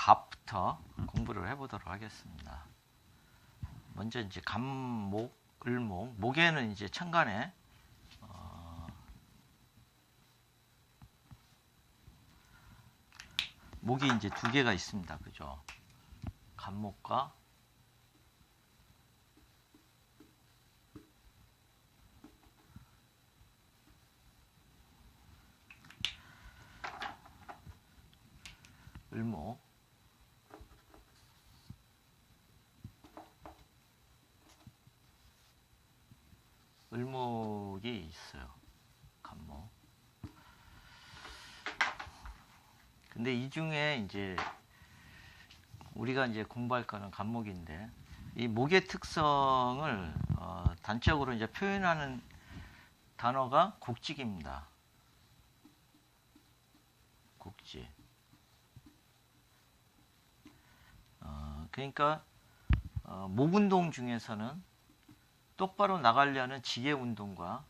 갑부터 공부를 해보도록 하겠습니다. 먼저 이제 갑목, 을목, 목에는 이제 천간에 목이 이제 두 개가 있습니다. 그죠? 갑목과 을목. 을목이 있어요. 갑목. 근데 이 중에 이제 우리가 이제 공부할 거는 갑목인데, 이 목의 특성을 단적으로 이제 표현하는 단어가 곡직입니다. 곡직. 그러니까 목 운동 중에서는 똑바로 나가려는 지게 운동과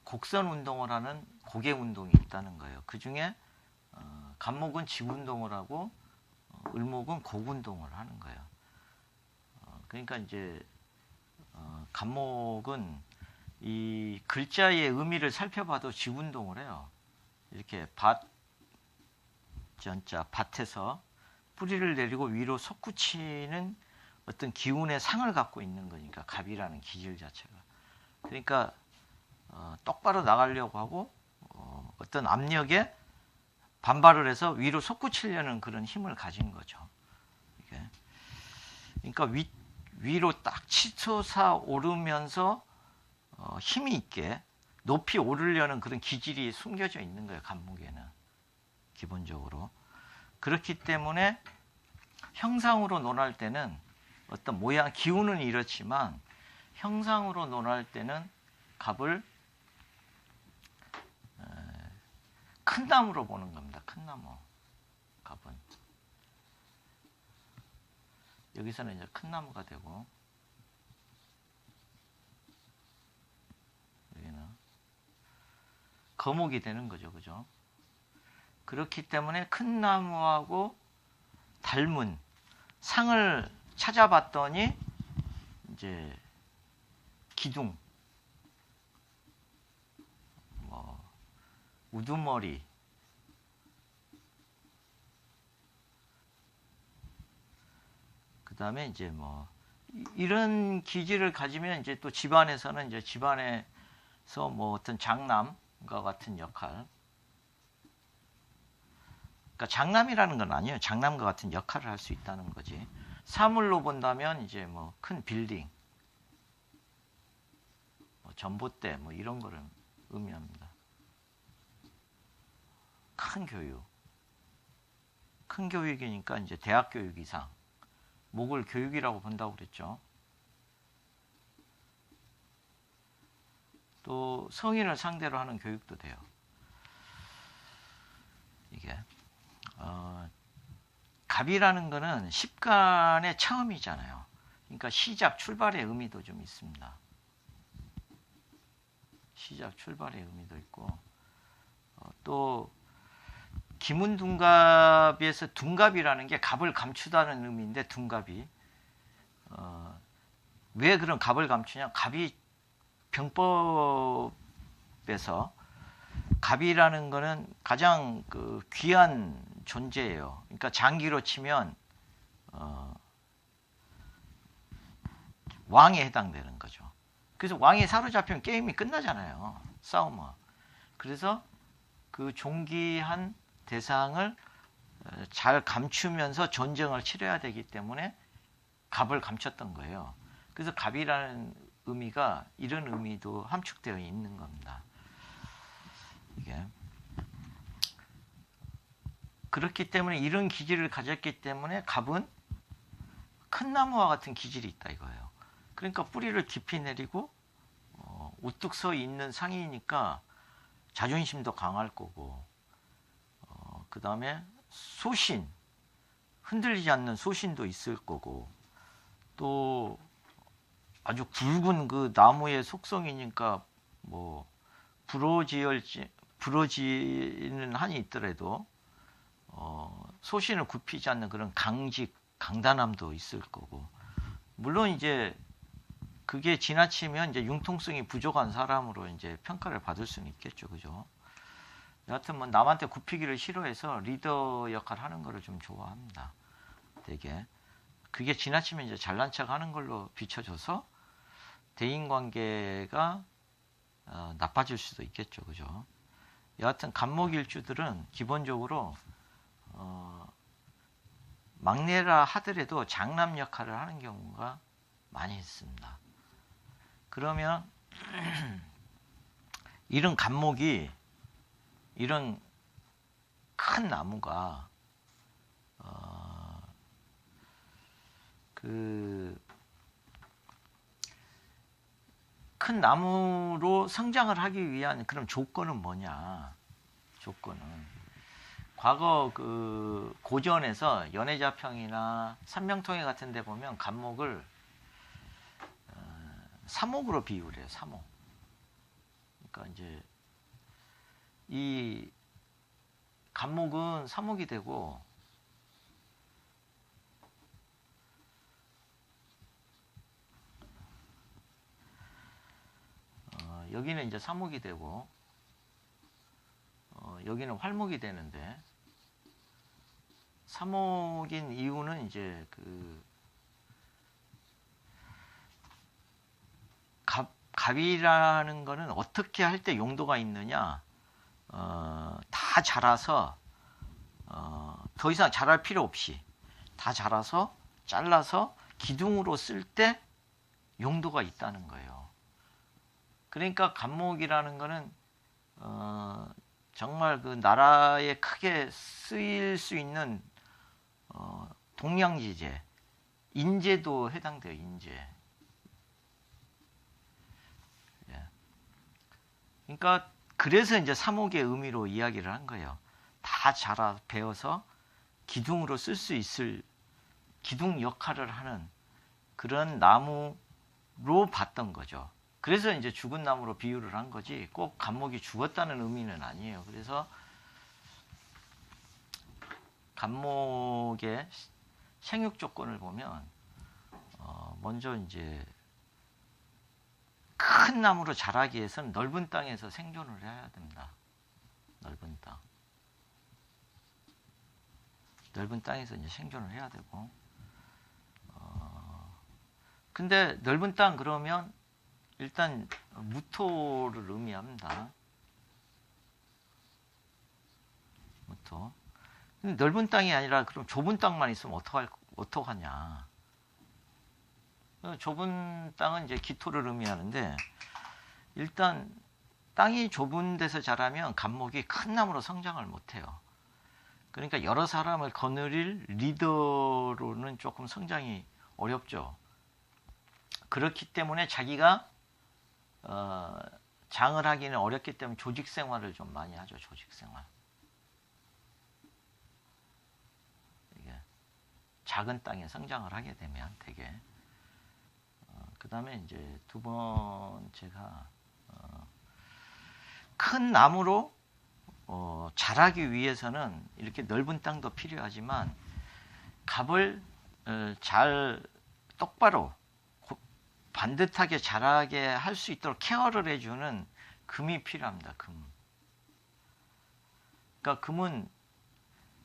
곡선 운동을 하는 고개 운동이 있다는 거예요. 그 중에 갑목은 직 운동을 하고 을목은 곡 운동을 하는 거예요. 그러니까 이제 갑목은 이 글자의 의미를 살펴봐도 직 운동을 해요. 이렇게 밭, 전자, 밭에서 뿌리를 내리고 위로 솟구치는 어떤 기운의 상을 갖고 있는 거니까, 갑이라는 기질 자체가. 그러니까 똑바로 나가려고 하고 어떤 압력에 반발을 해서 위로 솟구치려는 그런 힘을 가진 거죠. 이게. 그러니까 위로 딱 치솟아 오르면서 힘이 있게 높이 오르려는 그런 기질이 숨겨져 있는 거예요. 갑목에는 기본적으로. 그렇기 때문에 형상으로 논할 때는 어떤 모양, 기운은 이렇지만 형상으로 논할 때는 갑을 큰 나무로 보는 겁니다. 큰 나무. 갑은. 여기서는 이제 큰 나무가 되고, 여기는 거목이 되는 거죠. 그죠? 그렇기 때문에 큰 나무하고 닮은 상을 찾아봤더니 이제 기둥, 우두머리, 그 다음에 이제 이런 기질을 가지면 이제 또 집안에서는 이제 집안에서 어떤 장남과 같은 역할, 그러니까 장남이라는 건 아니에요. 장남과 같은 역할을 할 수 있다는 거지. 사물로 본다면 이제 큰 빌딩, 전봇대 이런 거를 의미합니다. 큰 교육. 큰 교육이니까 이제 대학 교육 이상. 목을 교육이라고 본다고 그랬죠. 또 성인을 상대로 하는 교육도 돼요. 이게 갑이라는 거는 십간의 처음이잖아요. 그러니까 시작, 출발의 의미도 좀 있습니다. 시작, 출발의 의미도 있고, 또 기문둔갑에서 둔갑이라는 게 갑을 감추다는 의미인데, 둔갑이 왜 그런 갑을 감추냐? 갑이 병법에서 갑이라는 거는 가장 귀한 존재예요. 그러니까 장기로 치면 왕에 해당되는 거죠. 그래서 왕이 사로잡히면 게임이 끝나잖아요. 싸움은. 그래서 그 존귀한 대상을 잘 감추면서 전쟁을 치러야 되기 때문에 갑을 감췄던 거예요. 그래서 갑이라는 의미가 이런 의미도 함축되어 있는 겁니다. 이게. 그렇기 때문에 이런 기질을 가졌기 때문에 갑은 큰 나무와 같은 기질이 있다 이거예요. 그러니까 뿌리를 깊이 내리고 우뚝 서 있는 상이니까 자존심도 강할 거고, 그 다음에 소신, 흔들리지 않는 소신도 있을 거고, 또 아주 굵은 그 나무의 속성이니까 부러지는 한이 있더라도 소신을 굽히지 않는 그런 강직, 강단함도 있을 거고. 물론 이제 그게 지나치면 이제 융통성이 부족한 사람으로 이제 평가를 받을 수는 있겠죠. 그죠? 여하튼 뭐 남한테 굽히기를 싫어해서 리더 역할 하는 거를 좀 좋아합니다. 되게. 그게 지나치면 이제 잘난 척 하는 걸로 비춰져서 대인관계가 나빠질 수도 있겠죠. 그죠? 여하튼 간목일주들은 기본적으로 막내라 하더라도 장남 역할을 하는 경우가 많이 있습니다. 그러면 이런 간목이 이런 큰 나무가 큰 나무로 성장을 하기 위한 그런 조건은 뭐냐? 조건은 과거 그 고전에서 연해자평이나 삼명통해 같은 데 보면 간목을 사목으로 비유를 해요. 사목. 그러니까 이제 이 간목은 사목이 되고 여기는 이제 사목이 되고 여기는 활목이 되는데 사목인 이유는 이제 그 갑이라는 거는 어떻게 할 때 용도가 있느냐, 다 자라서 더 이상 자랄 필요 없이 다 자라서 잘라서 기둥으로 쓸 때 용도가 있다는 거예요. 그러니까 간목이라는 거는 정말 그 나라에 크게 쓰일 수 있는 동량지제, 인재도 해당돼요. 인재. 그러니까 그래서 이제 사목의 의미로 이야기를 한 거예요. 다 자라 배워서 기둥으로 쓸 수 있을 기둥 역할을 하는 그런 나무로 봤던 거죠. 그래서 이제 죽은 나무로 비유를 한 거지 꼭 간목이 죽었다는 의미는 아니에요. 그래서 간목의 생육 조건을 보면 먼저 이제 큰 나무로 자라기 위해서는 넓은 땅에서 생존을 해야 됩니다. 넓은 땅. 넓은 땅에서 이제 생존을 해야 되고. 근데 넓은 땅 그러면 일단 무토를 의미합니다. 무토. 근데 넓은 땅이 아니라 그럼 좁은 땅만 있으면 어떡하냐. 좁은 땅은 이제 기토를 의미하는데 일단 땅이 좁은 데서 자라면 간목이 큰 나무로 성장을 못해요. 그러니까 여러 사람을 거느릴 리더로는 조금 성장이 어렵죠. 그렇기 때문에 자기가 장을 하기는 어렵기 때문에 조직 생활을 좀 많이 하죠. 조직 생활. 이게 작은 땅에 성장을 하게 되면 되게 그 다음에 이제 두 번째가 큰 나무로 자라기 위해서는 이렇게 넓은 땅도 필요하지만 갑을 잘 똑바로 반듯하게 자라게 할 수 있도록 케어를 해주는 금이 필요합니다. 금. 그러니까 금은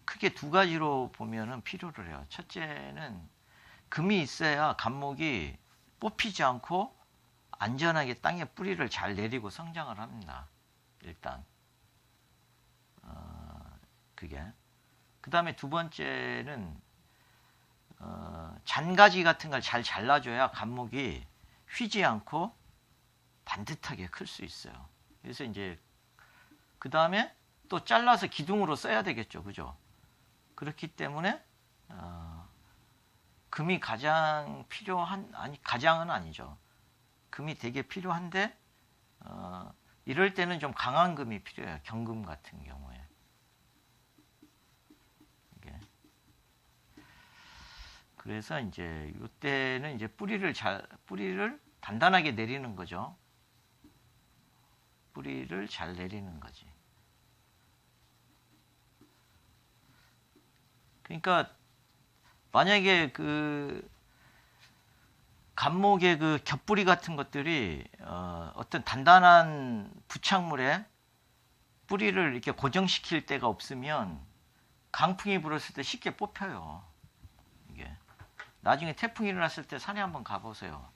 크게 두 가지로 보면은 필요를 해요. 첫째는 금이 있어야 간목이 뽑히지 않고 안전하게 땅에 뿌리를 잘 내리고 성장을 합니다. 일단 그게. 그 다음에 두 번째는 잔가지 같은 걸 잘 잘라줘야 간목이 휘지 않고 반듯하게 클 수 있어요. 그래서 이제 그 다음에 또 잘라서 기둥으로 써야 되겠죠, 그죠? 그렇기 때문에 금이 가장 필요한 가장은 아니죠. 금이 되게 필요한데 이럴 때는 좀 강한 금이 필요해요. 경금 같은 경우에. 이게. 그래서 이제 이때는 이제 뿌리를 단단하게 내리는 거죠. 뿌리를 잘 내리는 거지. 그러니까 만약에 그 감목의 그 겹뿌리 같은 것들이 어떤 단단한 부착물에 뿌리를 이렇게 고정시킬 데가 없으면 강풍이 불었을 때 쉽게 뽑혀요. 이게 나중에 태풍이 일어났을 때 산에 한번 가보세요.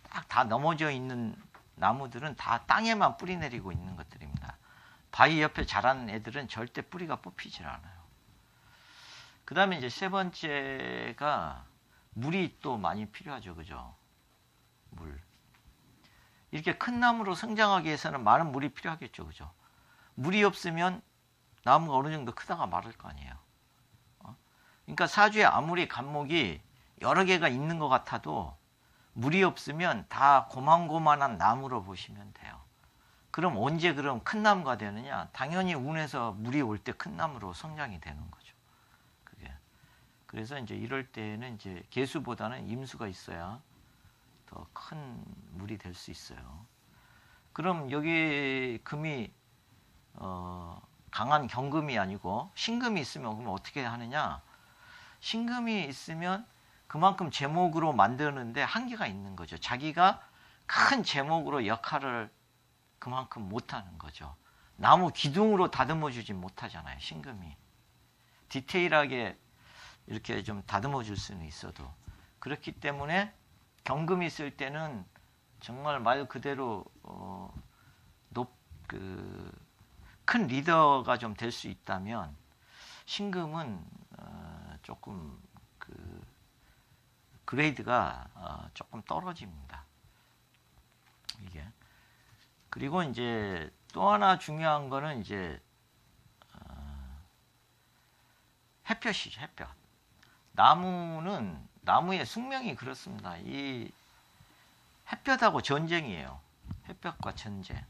딱 다 넘어져 있는 나무들은 다 땅에만 뿌리 내리고 있는 것들입니다. 바위 옆에 자라는 애들은 절대 뿌리가 뽑히질 않아요. 그 다음에 이제 세 번째가 물이 또 많이 필요하죠. 그죠? 물. 이렇게 큰 나무로 성장하기 위해서는 많은 물이 필요하겠죠. 그죠? 물이 없으면 나무가 어느 정도 크다가 마를 거 아니에요. 그러니까 사주에 아무리 감목이 여러 개가 있는 것 같아도 물이 없으면 다 고만고만한 나무로 보시면 돼요. 그럼 언제 그럼 큰 나무가 되느냐? 당연히 운에서 물이 올 때 큰 나무로 성장이 되는 거죠. 그게. 그래서 이제 이럴 때는 이제 개수보다는 임수가 있어야 더 큰 물이 될 수 있어요. 그럼 여기 금이 강한 경금이 아니고 신금이 있으면 그럼 어떻게 하느냐? 신금이 있으면 그만큼 제목으로 만드는데 한계가 있는 거죠. 자기가 큰 제목으로 역할을 그만큼 못하는 거죠. 나무 기둥으로 다듬어 주지 못하잖아요. 신금이. 디테일하게 이렇게 좀 다듬어 줄 수는 있어도. 그렇기 때문에 경금이 있을 때는 정말 말 그대로 큰 리더가 좀 될 수 있다면 신금은 조금 그레이드가 조금 떨어집니다. 이게. 그리고 이제 또 하나 중요한 거는 이제 햇볕이죠. 햇볕. 나무의 숙명이 그렇습니다. 이 햇볕하고 전쟁이에요. 햇볕과 전쟁.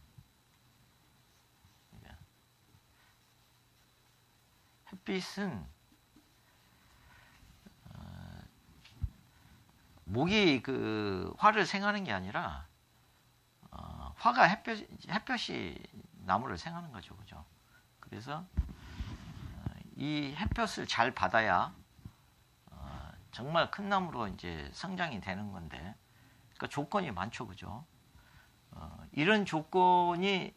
햇빛은 목이 그 화를 생하는 게 아니라 화가 햇볕이 나무를 생하는 거죠. 그죠? 그래서 이 햇볕을 잘 받아야 정말 큰 나무로 이제 성장이 되는 건데, 그러니까 조건이 많죠. 그죠? 이런 조건이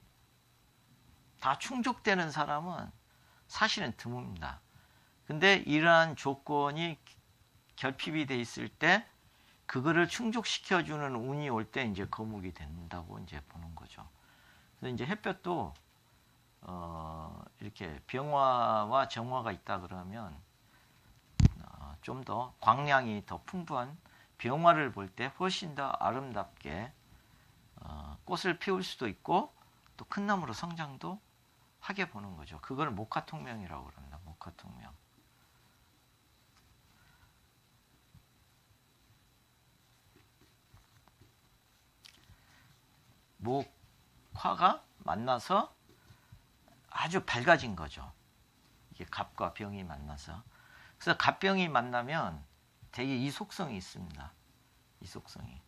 다 충족되는 사람은 사실은 드뭅니다. 근데 이러한 조건이 결핍이 돼 있을 때 그거를 충족시켜주는 운이 올 때 이제 거목이 된다고 이제 보는 거죠. 그래서 이제 햇볕도 이렇게 병화와 정화가 있다 그러면 좀 더 광량이 더 풍부한 병화를 볼 때 훨씬 더 아름답게 꽃을 피울 수도 있고 또 큰 나무로 성장도 하게 보는 거죠. 그걸 목화통명이라고 그럽니다. 목화통명. 목화가 만나서 아주 밝아진 거죠. 이게 갑과 병이 만나서. 그래서 갑병이 만나면 되게 이속성이 있습니다. 이속성이.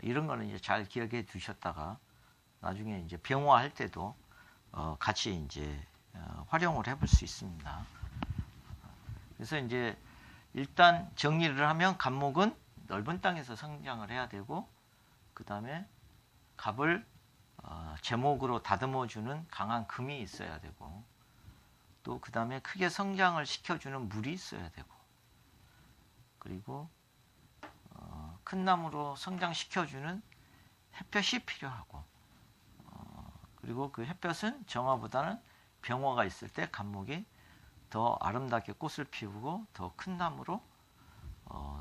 이런 거는 이제 잘 기억해 두셨다가 나중에 이제 병화할 때도 같이 이제 활용을 해볼 수 있습니다. 그래서 이제 일단 정리를 하면 갑목은 넓은 땅에서 성장을 해야 되고, 그 다음에 갑을 제목으로 다듬어주는 강한 금이 있어야 되고, 또 그 다음에 크게 성장을 시켜주는 물이 있어야 되고, 그리고 큰 나무로 성장시켜주는 햇볕이 필요하고, 그리고 그 햇볕은 정화보다는 병화가 있을 때 갑목이 더 아름답게 꽃을 피우고 더 큰 나무로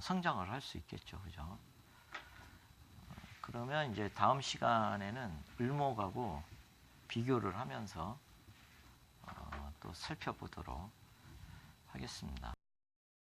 성장을 할 수 있겠죠. 그죠? 그러면 이제 다음 시간에는 을목하고 비교를 하면서 또 살펴보도록 하겠습니다.